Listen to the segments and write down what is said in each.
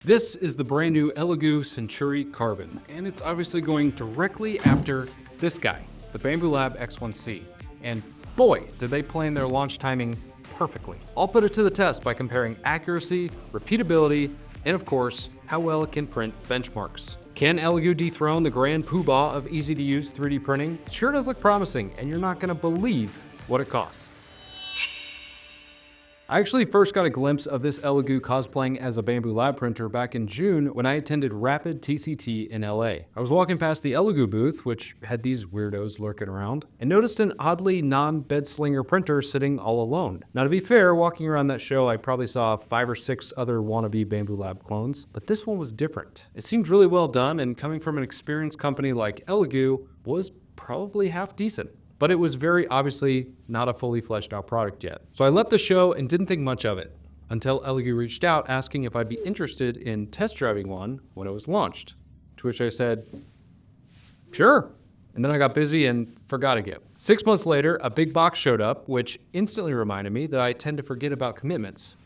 This is the brand new Elegoo Centauri Carbon, and it's obviously going directly after this guy, the Bambu Lab X1C. And boy, did they plan their launch timing perfectly. I'll put it to the test by comparing accuracy, repeatability, and of course, how well it can print benchmarks. Can Elegoo dethrone the grand poobah of easy-to-use 3D printing? It sure does look promising, and you're not gonna believe what it costs. I actually first got a glimpse of this Elegoo cosplaying as a Bambu Lab printer back in June when I attended Rapid TCT in LA. I was walking past the Elegoo booth, which had these weirdos lurking around, and noticed an oddly non-bedslinger printer sitting all alone. Now to be fair, walking around that show, I probably saw 5 or 6 other wannabe Bambu Lab clones, but this one was different. It seemed really well done, and coming from an experienced company like Elegoo was probably half decent. But it was very obviously not a fully fleshed out product yet. So I left the show and didn't think much of it until Elegoo reached out asking if I'd be interested in test driving one when it was launched. To which I said, sure. And then I got busy and forgot again. 6 months later, a big box showed up, which instantly reminded me that I tend to forget about commitments.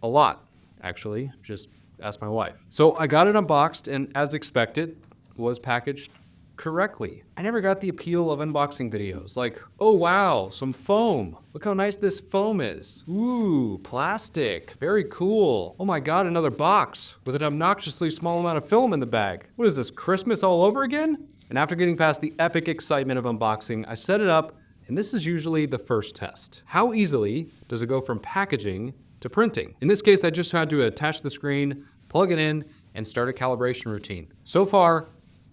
A lot, actually. Just ask my wife. So I got it unboxed and, as expected, was packaged correctly. I never got the appeal of unboxing videos like, oh wow, some foam. Look how nice this foam is. Ooh, plastic, very cool. Oh my God, another box with an obnoxiously small amount of film in the bag. What is this, Christmas all over again? And after getting past the epic excitement of unboxing, I set it up, and this is usually the first test. How easily does it go from packaging to printing? In this case, I just had to attach the screen, plug it in, and start a calibration routine. So far,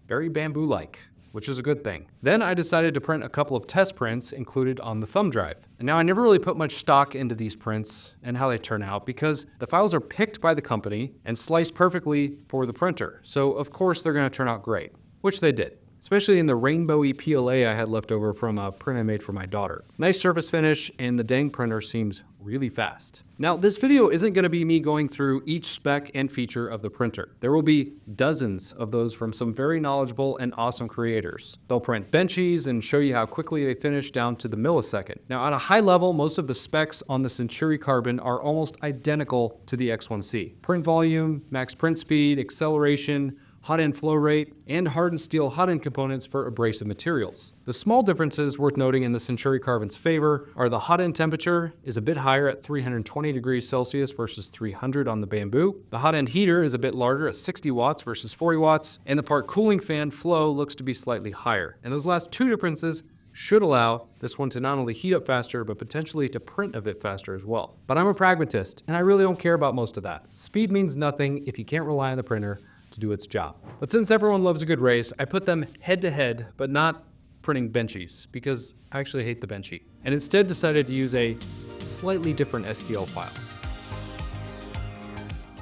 very Bambu-like, which is a good thing. Then I decided to print a couple of test prints included on the thumb drive. And now I never really put much stock into these prints and how they turn out because the files are picked by the company and sliced perfectly for the printer. So of course they're gonna turn out great, which they did. Especially in the rainbowy PLA I had left over from a print I made for my daughter. Nice surface finish, and the dang printer seems really fast. Now, this video isn't gonna be me going through each spec and feature of the printer. There will be dozens of those from some very knowledgeable and awesome creators. They'll print benchies and show you how quickly they finish down to the millisecond. Now, at a high level, most of the specs on the Centauri Carbon are almost identical to the X1C. Print volume, max print speed, acceleration, hot end flow rate, and hardened steel hot end components for abrasive materials. The small differences worth noting in the Centauri Carbon's favor are the hot end temperature is a bit higher at 320 degrees Celsius versus 300 on the Bambu. The hot end heater is a bit larger at 60 watts versus 40 watts, and the part cooling fan flow looks to be slightly higher. And those last two differences should allow this one to not only heat up faster, but potentially to print a bit faster as well. But I'm a pragmatist, and I really don't care about most of that. Speed means nothing if you can't rely on the printer to do its job. But since everyone loves a good race, I put them head to head, but not printing benchies, because I actually hate the benchy, and instead decided to use a slightly different STL file.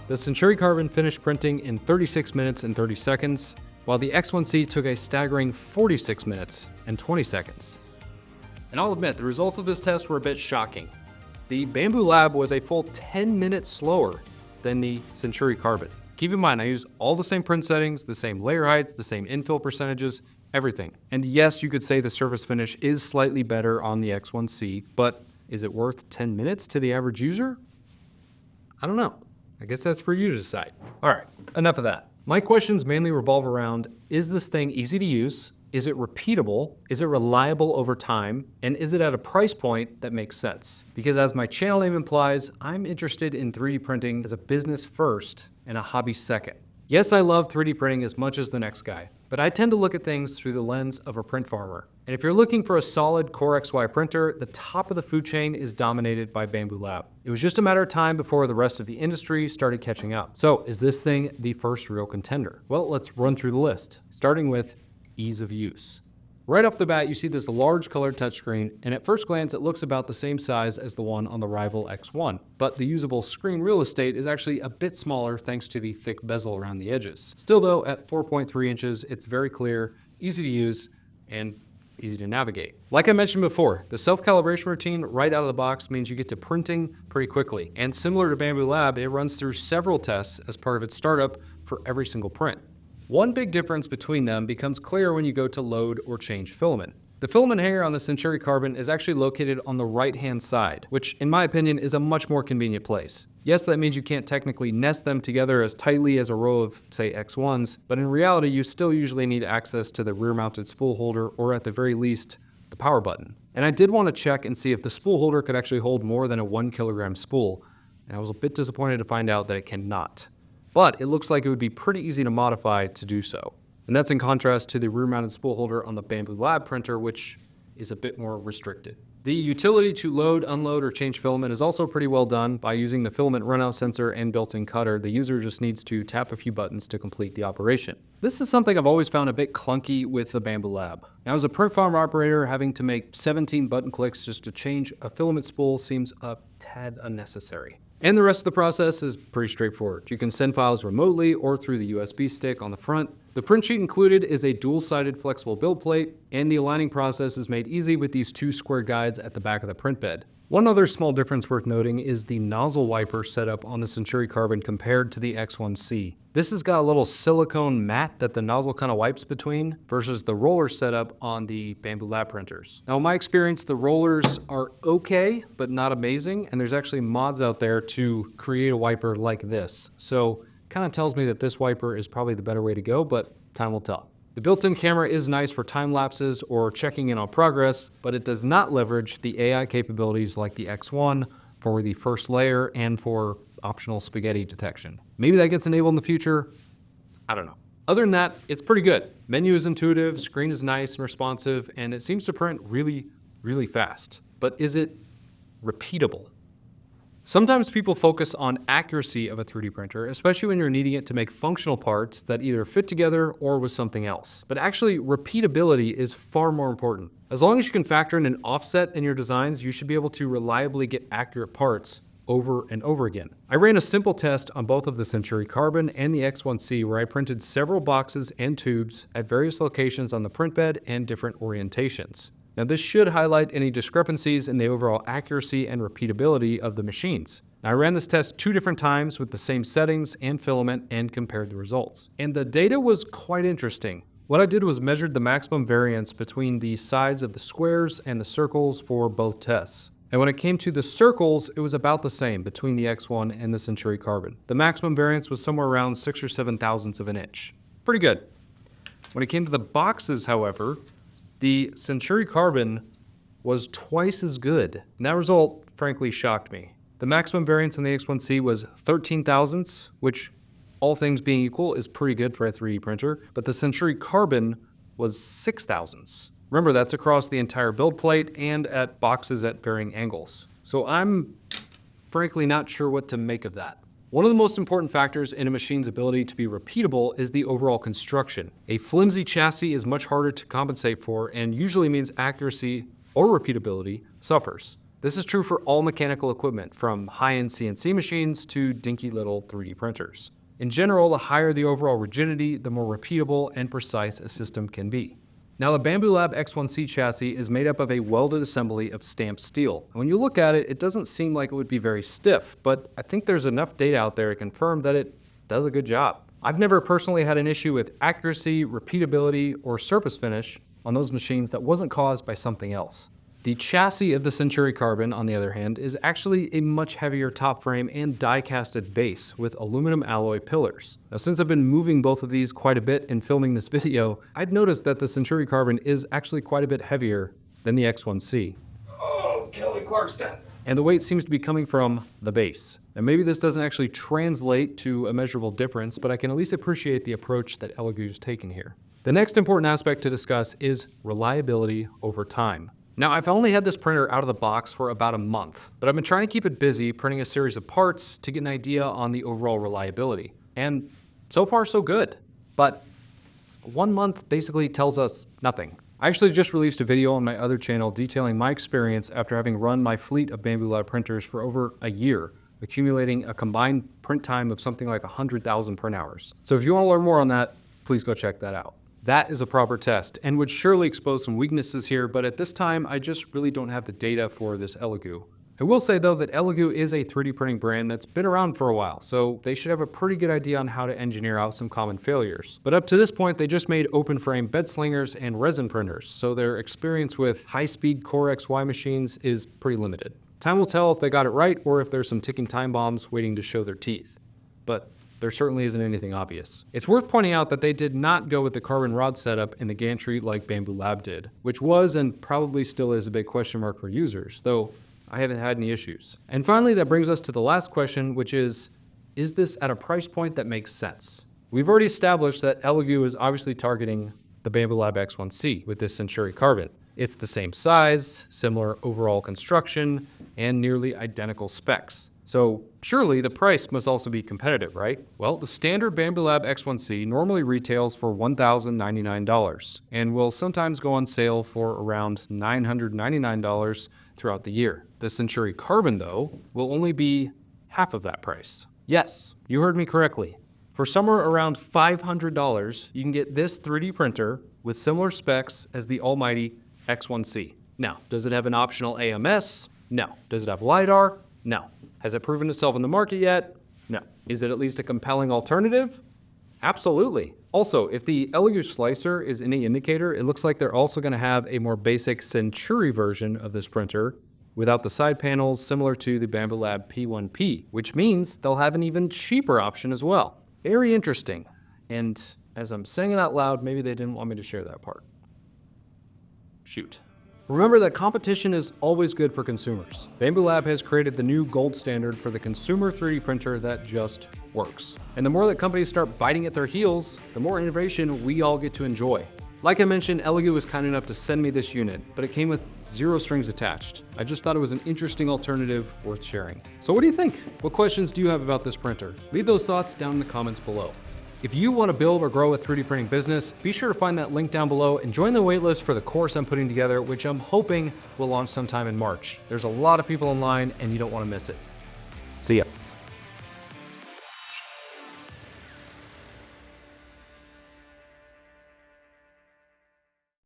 The Centauri Carbon finished printing in 36 minutes and 30 seconds, while the X1C took a staggering 46 minutes and 20 seconds. And I'll admit, the results of this test were a bit shocking. The Bambu Lab was a full 10 minutes slower than the Centauri Carbon. Keep in mind, I use all the same print settings, the same layer heights, the same infill percentages, everything. And yes, you could say the surface finish is slightly better on the X1C, but is it worth 10 minutes to the average user? I don't know. I guess that's for you to decide. All right, enough of that. My questions mainly revolve around, is this thing easy to use? Is it repeatable? Is it reliable over time? And is it at a price point that makes sense? Because as my channel name implies, I'm interested in 3D printing as a business first and a hobby second. Yes, I love 3D printing as much as the next guy, but I tend to look at things through the lens of a print farmer. And if you're looking for a solid Core XY printer, the top of the food chain is dominated by Bambu Lab. It was just a matter of time before the rest of the industry started catching up. So is this thing the first real contender? Well, let's run through the list, starting with ease of use. Right off the bat, you see this large colored touchscreen, and at first glance, it looks about the same size as the one on the rival X1. But the usable screen real estate is actually a bit smaller thanks to the thick bezel around the edges. Still though, at 4.3 inches, it's very clear, easy to use, and easy to navigate. Like I mentioned before, the self-calibration routine right out of the box means you get to printing pretty quickly. And similar to Bambu Lab, it runs through several tests as part of its startup for every single print. One big difference between them becomes clear when you go to load or change filament. The filament hanger on the Centauri carbon is actually located on the right-hand side, which in my opinion is a much more convenient place. Yes, that means you can't technically nest them together as tightly as a row of, say, X1s, but in reality you still usually need access to the rear-mounted spool holder, or at the very least, the power button. And I did want to check and see if the spool holder could actually hold more than a 1 kilogram spool, and I was a bit disappointed to find out that it cannot. But it looks like it would be pretty easy to modify to do so. And that's in contrast to the rear-mounted spool holder on the Bambu Lab printer, which is a bit more restricted. The utility to load, unload, or change filament is also pretty well done. By using the filament runout sensor and built-in cutter, the user just needs to tap a few buttons to complete the operation. This is something I've always found a bit clunky with the Bambu Lab. Now, as a print farm operator, having to make 17 button clicks just to change a filament spool seems a tad unnecessary. And the rest of the process is pretty straightforward. You can send files remotely or through the USB stick on the front. The print sheet included is a dual-sided flexible build plate, and the aligning process is made easy with these 2 square guides at the back of the print bed. One other small difference worth noting is the nozzle wiper setup on the Centauri Carbon compared to the X1C. This has got a little silicone mat that the nozzle kind of wipes between versus the roller setup on the Bambu Lab printers. Now in my experience, the rollers are okay, but not amazing, and there's actually mods out there to create a wiper like this. So kind of tells me that this wiper is probably the better way to go, but time will tell. The built-in camera is nice for time lapses or checking in on progress, but it does not leverage the AI capabilities like the X1 for the first layer and for optional spaghetti detection. Maybe that gets enabled in the future. I don't know. Other than that, it's pretty good. Menu is intuitive, screen is nice and responsive, and it seems to print really, really fast. But is it repeatable? Sometimes people focus on accuracy of a 3D printer, especially when you're needing it to make functional parts that either fit together or with something else. But actually, repeatability is far more important. As long as you can factor in an offset in your designs, you should be able to reliably get accurate parts over and over again. I ran a simple test on both of the Centauri Carbon and the X1C where I printed several boxes and tubes at various locations on the print bed and different orientations. Now this should highlight any discrepancies in the overall accuracy and repeatability of the machines. Now I ran this test 2 different times with the same settings and filament and compared the results. And the data was quite interesting. What I did was measured the maximum variance between the sides of the squares and the circles for both tests. And when it came to the circles, it was about the same between the X1 and the Centauri Carbon. The maximum variance was somewhere around 6 or 7 thousandths of an inch. Pretty good. When it came to the boxes, however, the Centauri Carbon was twice as good, and that result frankly shocked me. The maximum variance in the X1C was 13 thousandths, which all things being equal is pretty good for a 3D printer, but the Centauri Carbon was 6 thousandths. Remember, that's across the entire build plate and at boxes at varying angles. So I'm frankly not sure what to make of that. One of the most important factors in a machine's ability to be repeatable is the overall construction. A flimsy chassis is much harder to compensate for and usually means accuracy or repeatability suffers. This is true for all mechanical equipment, from high-end CNC machines to dinky little 3D printers. In general, the higher the overall rigidity, the more repeatable and precise a system can be. Now, the Bambu Lab X1C chassis is made up of a welded assembly of stamped steel. And when you look at it, it doesn't seem like it would be very stiff, but I think there's enough data out there to confirm that it does a good job. I've never personally had an issue with accuracy, repeatability, or surface finish on those machines that wasn't caused by something else. The chassis of the Centauri Carbon, on the other hand, is actually a much heavier top frame and die-casted base with aluminum alloy pillars. Now, since I've been moving both of these quite a bit in filming this video, I'd noticed that the Centauri Carbon is actually quite a bit heavier than the X1C. Oh, Kelly Clarkson! And the weight seems to be coming from the base. Now, maybe this doesn't actually translate to a measurable difference, but I can at least appreciate the approach that Elegoo's taken here. The next important aspect to discuss is reliability over time. Now, I've only had this printer out of the box for about a month, but I've been trying to keep it busy printing a series of parts to get an idea on the overall reliability. And so far, so good. But 1 month basically tells us nothing. I actually just released a video on my other channel detailing my experience after having run my fleet of Bambu Lab printers for over a year, accumulating a combined print time of something like 100,000 print hours. So if you want to learn more on that, please go check that out. That is a proper test and would surely expose some weaknesses here, but at this time, I just really don't have the data for this Elegoo. I will say though that Elegoo is a 3D printing brand that's been around for a while, so they should have a pretty good idea on how to engineer out some common failures. But up to this point, they just made open frame bed slingers and resin printers, so their experience with high-speed Core XY machines is pretty limited. Time will tell if they got it right or if there's some ticking time bombs waiting to show their teeth. But there certainly isn't anything obvious. It's worth pointing out that they did not go with the carbon rod setup in the gantry like Bambu Lab did, which was and probably still is a big question mark for users, though I haven't had any issues. And finally, that brings us to the last question, which is this at a price point that makes sense? We've already established that Elegoo is obviously targeting the Bambu Lab X1C with this Centauri carbon. It's the same size, similar overall construction, and nearly identical specs. So surely the price must also be competitive, right? Well, the standard Bambu Lab X1C normally retails for $1,099 and will sometimes go on sale for around $999 throughout the year. The Centauri Carbon, though, will only be half of that price. Yes, you heard me correctly. For somewhere around $500, you can get this 3D printer with similar specs as the almighty X1C. Now, does it have an optional AMS? No. Does it have LiDAR? No. Has it proven itself in the market yet? No. Is it at least a compelling alternative? Absolutely. Also, if the Elegoo slicer is any indicator, it looks like they're also going to have a more basic Centauri version of this printer without the side panels, similar to the Bambu Lab P1P, which means they'll have an even cheaper option as well. Very interesting. And as I'm saying it out loud, maybe they didn't want me to share that part. Shoot. Remember that competition is always good for consumers. Bambu Lab has created the new gold standard for the consumer 3D printer that just works. And the more that companies start biting at their heels, the more innovation we all get to enjoy. Like I mentioned, Elegoo was kind enough to send me this unit, but it came with 0 strings attached. I just thought it was an interesting alternative worth sharing. So what do you think? What questions do you have about this printer? Leave those thoughts down in the comments below. If you want to build or grow a 3D printing business, be sure to find that link down below and join the waitlist for the course I'm putting together, which I'm hoping will launch sometime in March. There's a lot of people in line and you don't want to miss it. See ya.